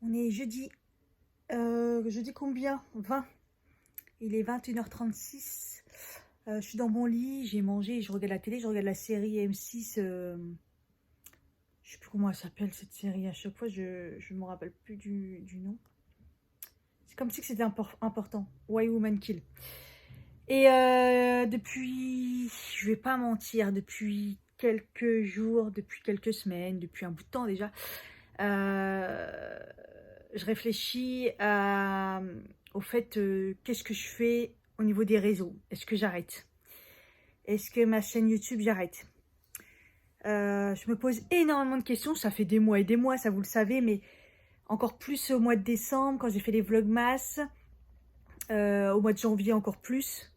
On est jeudi. Jeudi combien? 20. Il est 21h36. Je suis dans mon lit, j'ai mangé, je regarde la télé, je regarde la série M6. Je sais plus comment elle s'appelle cette série. À chaque fois, je me rappelle plus du nom. C'est comme si c'était important. Why Woman Kill. Et depuis, je vais pas mentir, depuis quelques jours, depuis quelques semaines, depuis un bout de temps déjà, je réfléchis au fait, qu'est-ce que je fais au niveau des réseaux? Est-ce que j'arrête? Est-ce que ma chaîne YouTube, j'arrête? Je me pose énormément de questions, ça fait des mois et des mois, ça vous le savez, mais encore plus au mois de décembre, quand j'ai fait les vlogmas, au mois de janvier encore plus.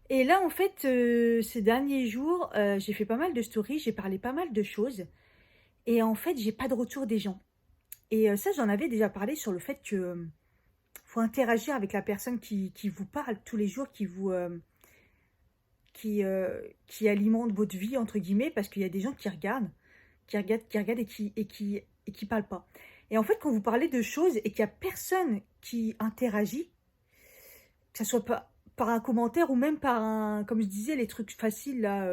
Et là, en fait, ces derniers jours, j'ai fait pas mal de stories, j'ai parlé pas mal de choses. Et en fait, j'ai pas de retour des gens. Et ça, j'en avais déjà parlé sur le fait que faut interagir avec la personne qui vous parle tous les jours, qui alimente votre vie, entre guillemets, parce qu'il y a des gens qui regardent et qui parlent pas. Et en fait, quand vous parlez de choses et qu'il y a personne qui interagit, que ce soit pas par un commentaire ou même par un, comme je disais, les trucs faciles là,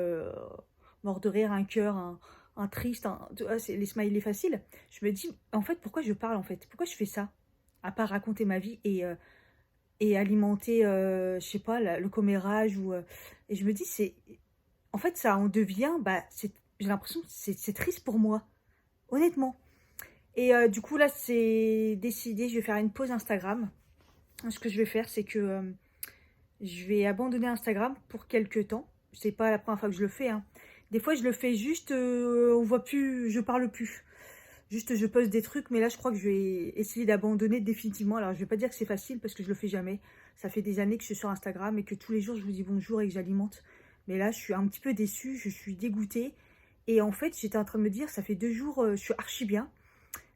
mort de rire, un cœur, un triste, c'est les smileys faciles. Je me dis, en fait, pourquoi je parle en fait? Pourquoi je fais ça? À part raconter ma vie et alimenter, je sais pas, le commérage ou... et je me dis, c'est... En fait, ça en devient, bah, j'ai l'impression que c'est triste pour moi, honnêtement. Et du coup, là, c'est décidé, je vais faire une pause Instagram. Ce que je vais faire, c'est que... je vais abandonner Instagram pour quelques temps. C'est pas la première fois que je le fais, hein. Des fois, je le fais juste, on voit plus, je parle plus. Juste, je poste des trucs, mais là, je crois que je vais essayer d'abandonner définitivement. Alors, je vais pas dire que c'est facile parce que je le fais jamais. Ça fait des années que je suis sur Instagram et que tous les jours, je vous dis bonjour et que j'alimente. Mais là, je suis un petit peu déçue, je suis dégoûtée. Et en fait, j'étais en train de me dire, ça fait 2 jours, je suis archi bien.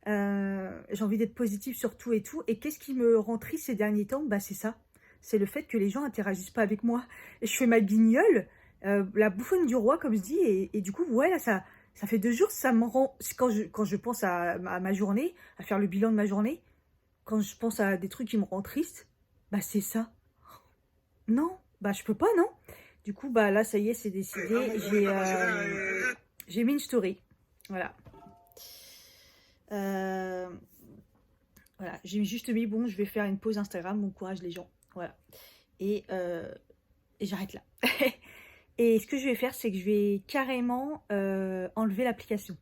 J'ai envie d'être positive sur tout et tout. Et qu'est-ce qui me rend triste ces derniers temps? Bah, c'est ça. C'est le fait que les gens interagissent pas avec moi. Et je fais ma guignole, la bouffonne du roi, comme je dis. Et du coup, ouais, là, ça fait 2 jours, ça me rend... Quand je pense à ma journée, à faire le bilan de ma journée, quand je pense à des trucs qui me rendent triste, bah, c'est ça. Non, bah, je peux pas, non. Du coup, bah, là, ça y est, c'est décidé. J'ai mis une story. Voilà. Voilà, j'ai juste mis, bon, je vais faire une pause Instagram, bon courage les gens. Voilà. Et j'arrête là. Et ce que je vais faire, c'est que je vais carrément enlever l'application.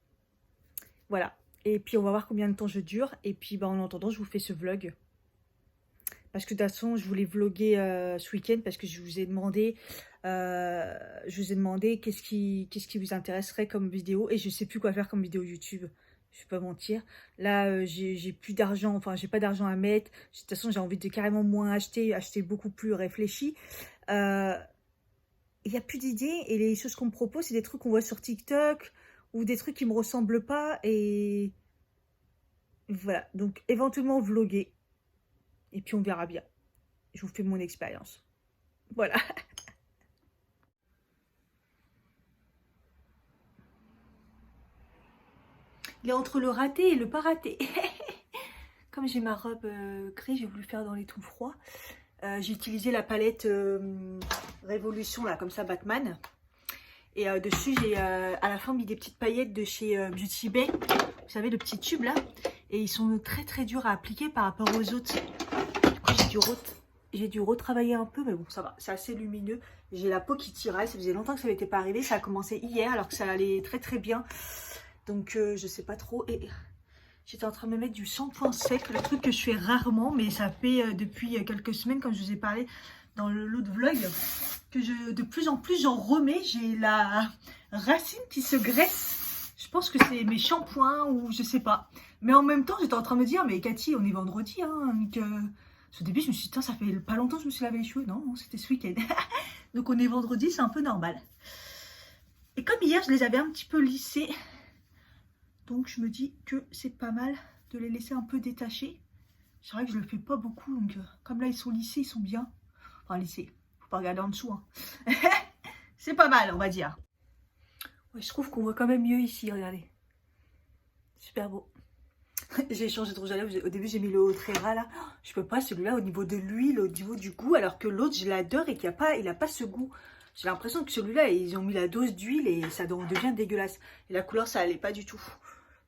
Voilà. Et puis, on va voir combien de temps je dure. Et puis, bah, en attendant, je vous fais ce vlog. Parce que de toute façon, je voulais vlogger ce week-end parce que je vous ai demandé qu'est-ce qui vous intéresserait comme vidéo. Et je sais plus quoi faire comme vidéo YouTube. Je vais pas mentir. Là, j'ai plus d'argent. Enfin, j'ai pas d'argent à mettre. De toute façon, j'ai envie de carrément moins acheter beaucoup plus réfléchi. Il n'y a plus d'idées. Et les choses qu'on me propose, c'est des trucs qu'on voit sur TikTok ou des trucs qui me ressemblent pas. Et voilà. Donc, éventuellement, vlogger. Et puis, on verra bien. Je vous fais mon expérience. Voilà. Il est entre le raté et le pas raté. Comme j'ai ma robe grise, j'ai voulu faire dans les tons froids. J'ai utilisé la palette Révolution, là, comme ça, Batman. Et dessus, j'ai à la fin mis des petites paillettes de chez Beauty Bay. Vous savez, le petit tube, là. Et ils sont très, très durs à appliquer par rapport aux autres. J'ai dû retravailler un peu, mais bon, ça va. C'est assez lumineux. J'ai la peau qui tiraille. Ça faisait longtemps que ça n'était pas arrivé. Ça a commencé hier, alors que ça allait très, très bien. Donc, je sais pas trop. Et j'étais en train de me mettre du shampoing sec, le truc que je fais rarement, mais ça fait depuis quelques semaines, comme je vous ai parlé dans l'autre vlog, que de plus en plus j'en remets. J'ai la racine qui se graisse. Je pense que c'est mes shampoings ou je sais pas. Mais en même temps, j'étais en train de me dire, mais Cathy, on est vendredi. Hein, donc, au début, je me suis dit, ça fait pas longtemps que je me suis lavé les cheveux. Non, c'était ce week-end. Donc, on est vendredi, c'est un peu normal. Et comme hier, je les avais un petit peu lissés. Donc je me dis que c'est pas mal de les laisser un peu détachés. C'est vrai que je le fais pas beaucoup, donc comme là ils sont lissés, ils sont bien. Enfin lissés, faut pas regarder en dessous. Hein. C'est pas mal, on va dire. Ouais, je trouve qu'on voit quand même mieux ici, regardez. Super beau. J'ai changé de rouge à lèvres. Au début, j'ai mis le Otrera là. Je peux pas, celui-là, au niveau de l'huile, au niveau du goût, alors que l'autre, je l'adore et qu'il a pas, il a pas ce goût. J'ai l'impression que celui-là, ils ont mis la dose d'huile et ça devient dégueulasse. Et la couleur, ça allait pas du tout.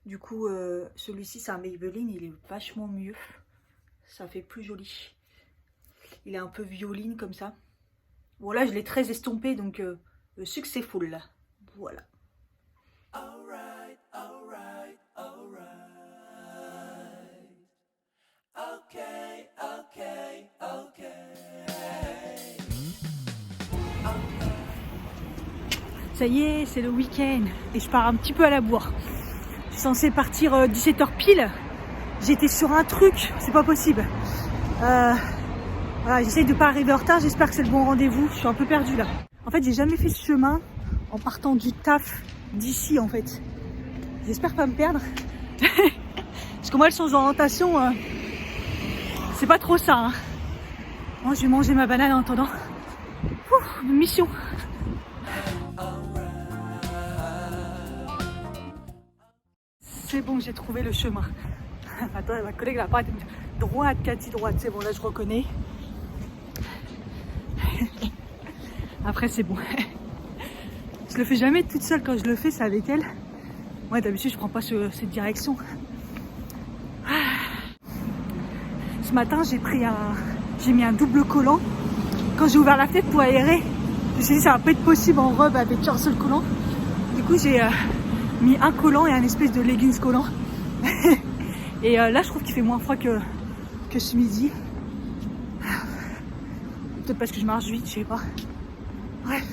Du coup, celui-ci, c'est un Maybelline, il est vachement mieux. Ça fait plus joli. Il est un peu violine comme ça. Bon, là, je l'ai très estompé, donc successful là. Voilà. Ça y est, c'est le week-end et je pars un petit peu à la bourre. Je suis censée partir 17h pile. J'étais sur un truc, c'est pas possible. Voilà, j'essaye de pas arriver en retard, j'espère que c'est le bon rendez-vous. Je suis un peu perdue là. En fait, j'ai jamais fait ce chemin en partant du taf d'ici en fait. J'espère pas me perdre. Parce que moi, le sens d'orientation, c'est pas trop ça. Hein. Moi, je vais manger ma banane en attendant. Ouh, une mission. C'est bon, j'ai trouvé le chemin. Attends, ma collègue là, pas droite, Cathy, droite. C'est bon, là, je reconnais. Après, c'est bon. Je le fais jamais toute seule. Quand je le fais, c'est avec elle. Ouais, d'habitude, je prends pas cette direction. Ce matin, j'ai mis un double collant. Quand j'ai ouvert la fenêtre pour aérer, je me suis dit, ça va pas être possible en robe avec un seul collant. Du coup, j'ai mis un collant et un espèce de leggings collant. Et là, je trouve qu'il fait moins froid que ce midi. Peut-être parce que je marche vite, je sais pas. Bref.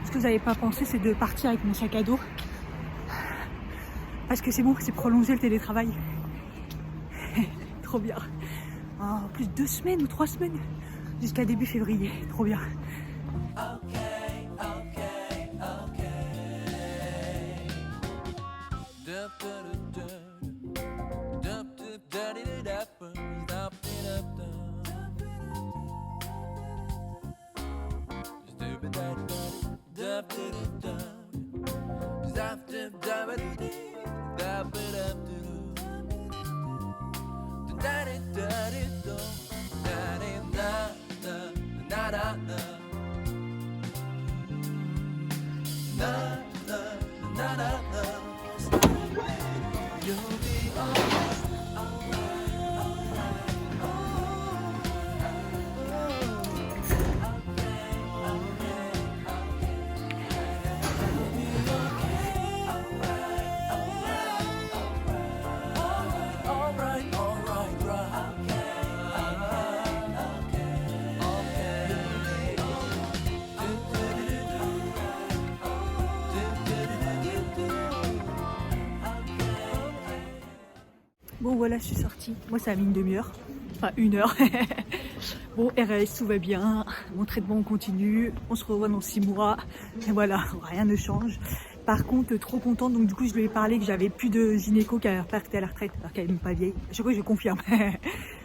Ce que vous n'avez pas pensé, c'est de partir avec mon sac à dos. Parce que c'est bon, c'est prolongé le télétravail. Trop bien. En plus 2 semaines ou 3 semaines jusqu'à début février. Trop bien. Bon voilà, je suis sortie. Moi ça a mis une demi-heure. Enfin 1 heure. Bon, RS, tout va bien. Mon traitement on continue. On se revoit dans 6 mois. Et voilà, rien ne change. Par contre, trop contente. Donc du coup, je lui ai parlé que j'avais plus de gynéco, qu'elle partait à la retraite. Alors qu'elle n'est même pas vieille. À chaque fois, je confirme.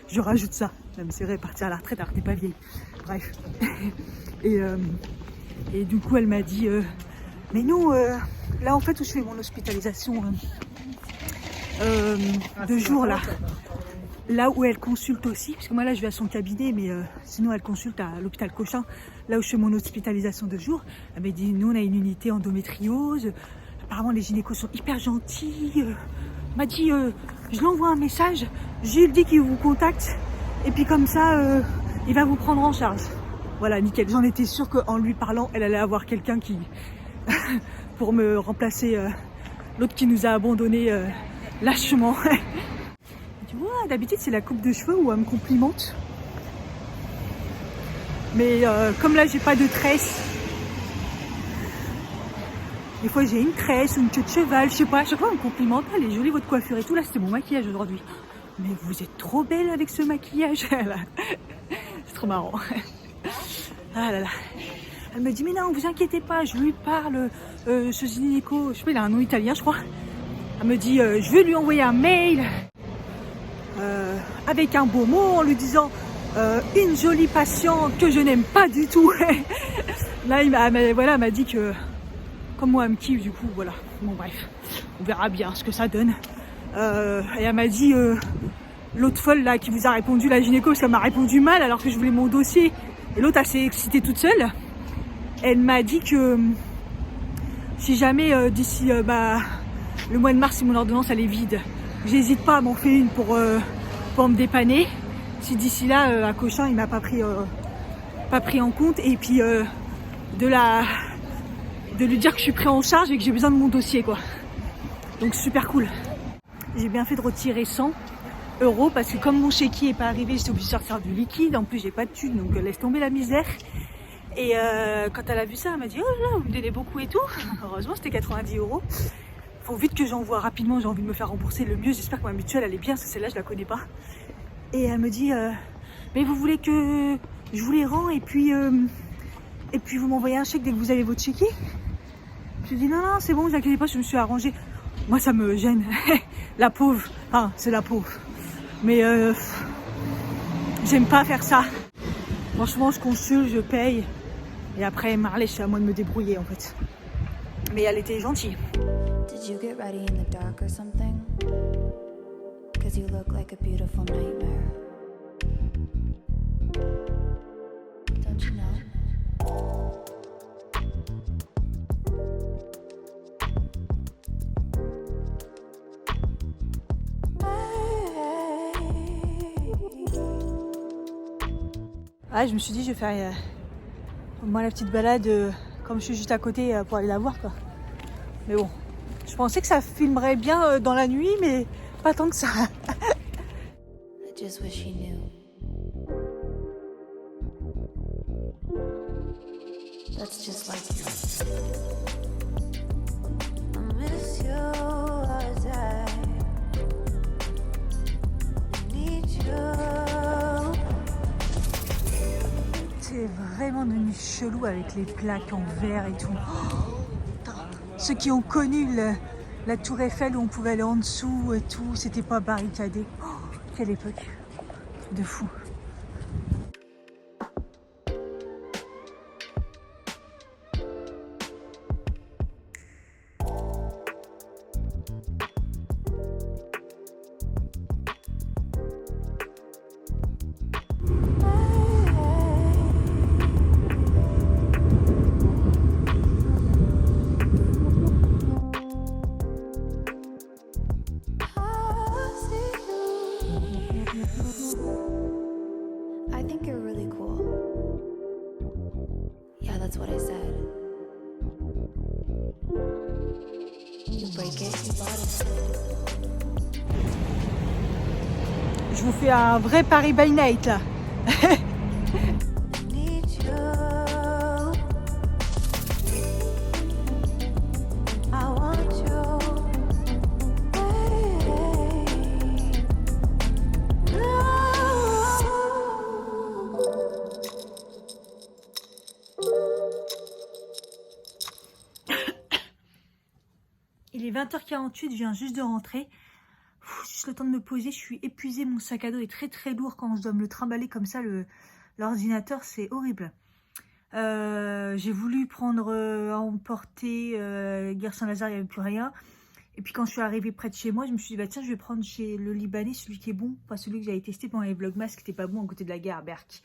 Je rajoute ça. Même c'est vrai, partir à la retraite alors qu'elle n'est pas vieille. Bref. Et du coup, elle m'a dit... mais nous, là en fait où je fais mon hospitalisation... 2 jours là où elle consulte aussi, parce que moi là je vais à son cabinet, mais sinon elle consulte à l'hôpital Cochin, là où je fais mon hospitalisation 2 jours. Elle m'a dit nous on a une unité endométriose, apparemment les gynécos sont hyper gentils. Elle m'a dit je lui envoie un message, je lui dis qu'il vous contacte et puis comme ça il va vous prendre en charge. Voilà, nickel, j'en étais sûre qu'en lui parlant elle allait avoir quelqu'un qui pour me remplacer l'autre qui nous a abandonnés lâchement. Tu vois, d'habitude c'est la coupe de cheveux où elle me complimente. Mais comme là j'ai pas de tresse, des fois j'ai une tresse ou une queue de cheval, je sais pas, à chaque fois on me complimente, elle est jolie votre coiffure et tout. Là c'était mon maquillage aujourd'hui. Mais vous êtes trop belle avec ce maquillage. C'est trop marrant. Ah là là. Elle me dit mais non vous inquiétez pas, je lui parle, ce gynéco, je sais pas, il a un nom italien je crois. Elle me dit je vais lui envoyer un mail avec un beau mot en lui disant une jolie patiente que je n'aime pas du tout. Là, elle m'a dit que comme moi, elle me kiffe, du coup, voilà. Bon, bref, on verra bien ce que ça donne. Et elle m'a dit, l'autre folle là qui vous a répondu, la gynéco, parce qu'elle m'a répondu mal alors que je voulais mon dossier. Et l'autre, elle s'est excitée toute seule. Elle m'a dit que si jamais d'ici le mois de mars, si mon ordonnance elle est vide, j'hésite pas à m'en faire une pour me dépanner. Si d'ici là, à Cochin, il m'a pas pris en compte. Et puis de lui dire que je suis pris en charge et que j'ai besoin de mon dossier, quoi. Donc super cool. J'ai bien fait de retirer 100 € parce que comme mon chéquier est pas arrivé, j'étais obligée de sortir du liquide. En plus, j'ai pas de thunes, donc laisse tomber la misère. Et quand elle a vu ça, elle m'a dit oh là, vous me donnez beaucoup et tout. Heureusement, c'était 90 €. Faut vite que j'envoie rapidement, j'ai envie de me faire rembourser le mieux. J'espère que ma mutuelle elle est bien, parce que celle-là je la connais pas. Et elle me dit mais vous voulez que je vous les rends et puis vous m'envoyez un chèque dès que vous avez votre chéquier? Je lui dis non, c'est bon, vous inquiétez pas, je me suis arrangée. Moi, ça me gêne. La pauvre. Enfin, c'est la pauvre. Mais j'aime pas faire ça. Franchement, je consulte, je paye. Et après, Marley, c'est à moi de me débrouiller, en fait. Mais elle était gentille. Did you get ready in the dark or something? 'Cause you look like a beautiful nightmare. Don't you know? Ah, je me suis dit, je vais faire moi la petite balade comme je suis juste à côté pour aller la voir, quoi. Mais bon, je pensais que ça filmerait bien dans la nuit, mais pas tant que ça. I just wish you knew. That's just like you. I miss you all the time. I need you. C'est vraiment devenu chelou avec les plaques en verre et tout. Oh, putain. Ceux qui ont connu la tour Eiffel où on pouvait aller en dessous et tout, c'était pas barricadé. Oh, quelle époque de fou. I think you're really cool. Yeah, that's what I said. You break it, you bought it. Je vous fais un vrai Paris by night là. I need you. I want you. Il est 20h48, je viens juste de rentrer. Juste le temps de me poser, je suis épuisée, mon sac à dos est très très lourd quand je dois me le trimballer comme ça, l'ordinateur, c'est horrible. J'ai voulu prendre à emporter Gare Saint-Lazare, il n'y avait plus rien. Et puis quand je suis arrivée près de chez moi, je me suis dit bah tiens, je vais prendre chez le Libanais, celui qui est bon, pas celui que j'avais testé pendant les vlogmas, qui n'était pas bon à côté de la gare Berck.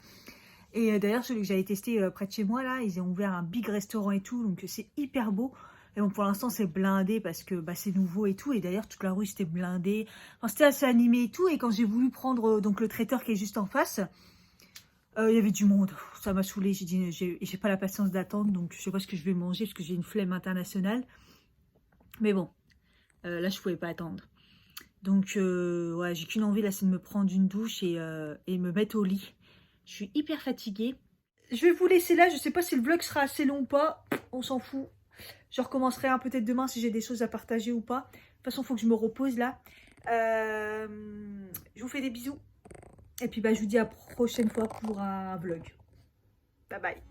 Et d'ailleurs celui que j'avais testé près de chez moi là, ils ont ouvert un big restaurant et tout, donc c'est hyper beau. Et bon, pour l'instant, c'est blindé parce que bah, c'est nouveau et tout. Et d'ailleurs, toute la rue, c'était blindé. Enfin, c'était assez animé et tout. Et quand j'ai voulu prendre donc le traiteur qui est juste en face, il y avait du monde. Ça m'a saoulée. J'ai dit, j'ai pas la patience d'attendre. Donc, je sais pas ce que je vais manger parce que j'ai une flemme internationale. Mais bon, là, je pouvais pas attendre. Donc, ouais, j'ai qu'une envie, là, c'est de me prendre une douche et me mettre au lit. Je suis hyper fatiguée. Je vais vous laisser là. Je sais pas si le vlog sera assez long ou pas. On s'en fout. Je recommencerai peut-être demain si j'ai des choses à partager ou pas. De toute façon, il faut que je me repose là. Je vous fais des bisous. Et puis, bah, je vous dis à la prochaine fois pour un vlog. Bye bye.